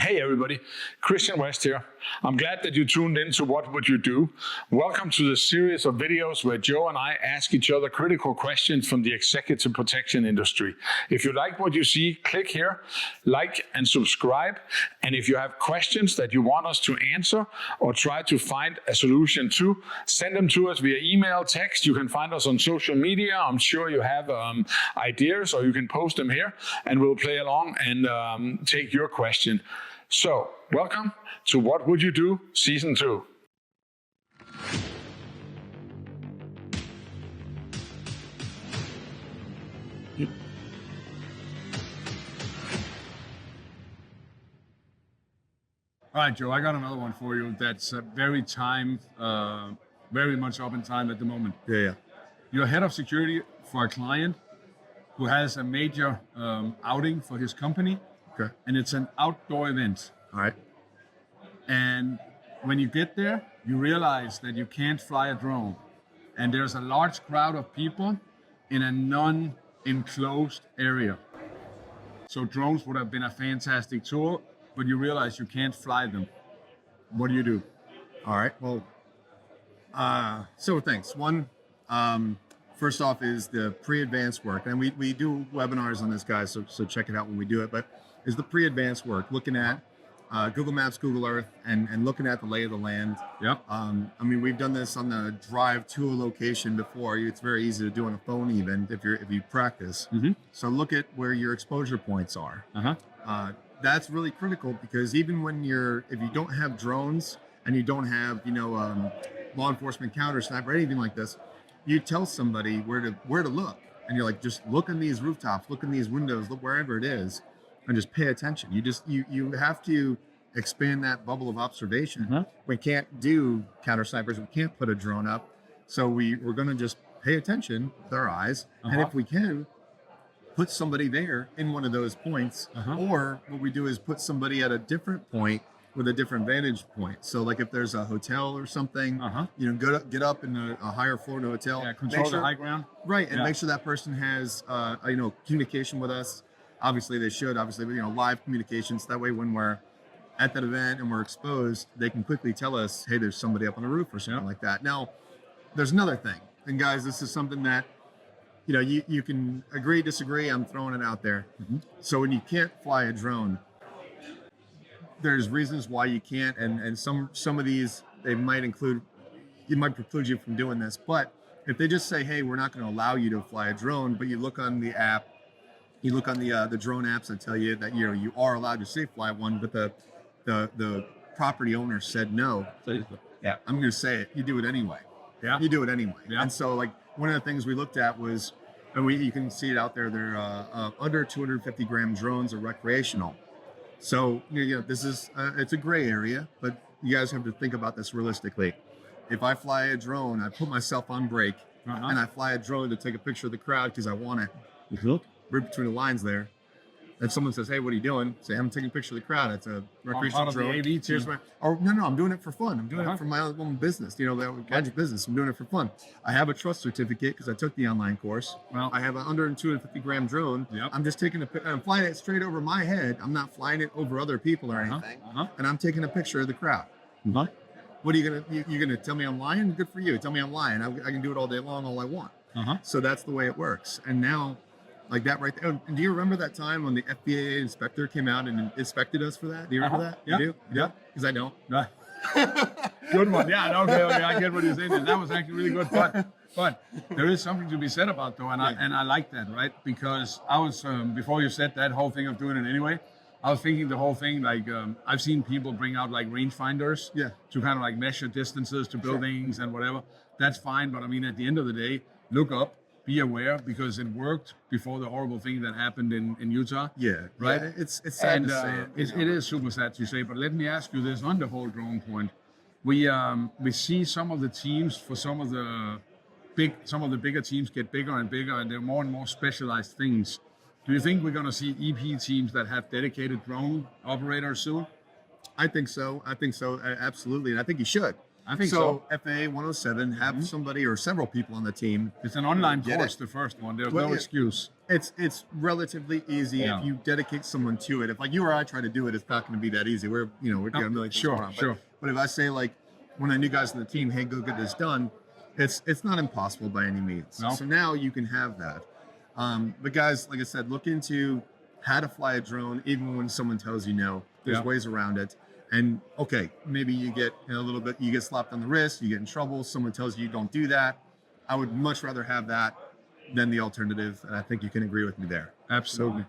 Hey everybody, Christian West here. I'm glad that you tuned in to What Would You Do? Welcome to the series of videos where Joe and I ask each other critical questions from the executive protection industry. If you like what you see, click here, like and subscribe. And if you have questions that you want us to answer or try to find a solution to, send them to us via email, text. You can find us on social media. I'm sure you have ideas, or you can post them here and we'll play along and take your question. So, welcome to What Would You Do? Season 2. All right, Joe, I got another one for you that's very much up in time at the moment. Yeah. You're head of security for a client who has a major outing for his company. Okay. And it's an outdoor event. All right. And when you get there, you realize that you can't fly a drone. And there's a large crowd of people in a non-enclosed area. So drones would have been a fantastic tool, but you realize you can't fly them. What do you do? All right. Well, several things. One, first off is the pre-advanced work. And we do webinars on this, guys, so check it out when we do it. But is the pre-advanced work, looking at Google Maps, Google Earth, and looking at the lay of the land. Yep. I mean, we've done this on the drive to a location before. It's very easy to do on a phone, even if you practice. Mm-hmm. So look at where your exposure points are. That's really critical, because even when if you don't have drones and you don't have law enforcement counter sniper or anything like this, you tell somebody where to look, and you're like, just look in these rooftops, look in these windows, look wherever it is. And just pay attention. You have to expand that bubble of observation. Mm-hmm. We can't do counter snipers. We can't put a drone up. So we're going to just pay attention with our eyes. And if we can, put somebody there in one of those points. Or what we do is put somebody at a different point with a different vantage point. So like if there's a hotel or something, get up in a higher floor in a hotel. Yeah, control the high ground. Right, and make sure that person has communication with us. Obviously, they should. Obviously, live communications. That way, when we're at that event and we're exposed, they can quickly tell us, "Hey, there's somebody up on the roof" or something like that. Now, there's another thing, and guys, this is something that you can agree, disagree. I'm throwing it out there. So when you can't fly a drone, there's reasons why you can't, and some of these they might preclude you from doing this. But if they just say, "Hey, we're not going to allow you to fly a drone," but you look on the app. You look on the drone apps that tell you that you are allowed to safe fly one, but the property owner said no. Yeah, I'm going to say it. You do it anyway. Yeah, you do it anyway. Yeah. And so, like, one of the things we looked at was, and you can see it out there. They're under 250 gram drones are recreational. So this is it's a gray area, but you guys have to think about this realistically. If I fly a drone, I put myself on break, and I fly a drone to take a picture of the crowd because I want to. Read between the lines there, and someone says, "Hey, what are you doing?" Say, "I'm taking a picture of the crowd." It's a recreational drone. Or no, I'm doing it for fun. I'm doing it for my own business. Gadget business. I'm doing it for fun. I have a trust certificate because I took the online course. Well, I have an under 250 gram drone. I'm just taking I'm flying it straight over my head. I'm not flying it over other people or anything. And I'm taking a picture of the crowd. What are you're gonna tell me I'm lying? Good for you. Tell me I'm lying. I can do it all day long, all I want. So that's the way it works. And now, like that right there. And do you remember that time when the FBA inspector came out and inspected us for that? Do you remember that? Yeah. You do? Yeah. Because I don't. Good one. Yeah. Okay. I get what you're saying. And that was actually really good. But there is something to be said about though, and I like that, right? Because I was before you said that whole thing of doing it anyway, I was thinking the whole thing like I've seen people bring out like rangefinders to kind of like measure distances to buildings and whatever. That's fine, but I mean at the end of the day, look up. Be aware, because it worked before the horrible thing that happened in Utah. Yeah, right. Yeah, it's sad to say it is super sad to say. But let me ask you this: on the whole drone point, we see some of the teams for some of the bigger teams get bigger and bigger, and they're more and more specialized things. Do you think we're going to see EP teams that have dedicated drone operators soon? I think so. Absolutely, and I think you should. I think so. FAA 107, have somebody or several people on the team. It's an online course, the first one. There's no excuse. It's relatively easy Yeah. if you dedicate someone to it. If like you or I try to do it, it's not going to be that easy. We're got a million things Sure, going on. sure. But if I say like one of the new guys on the team, hey, go get this done, it's not impossible by any means. No. So now you can have that. But guys, like I said, look into how to fly a drone, even when someone tells you no. There's Yeah. ways around it. And okay, maybe you get a little bit, you get slapped on the wrist, you get in trouble. Someone tells you don't do that. I would much rather have that than the alternative, and I think you can agree with me there. Absolutely.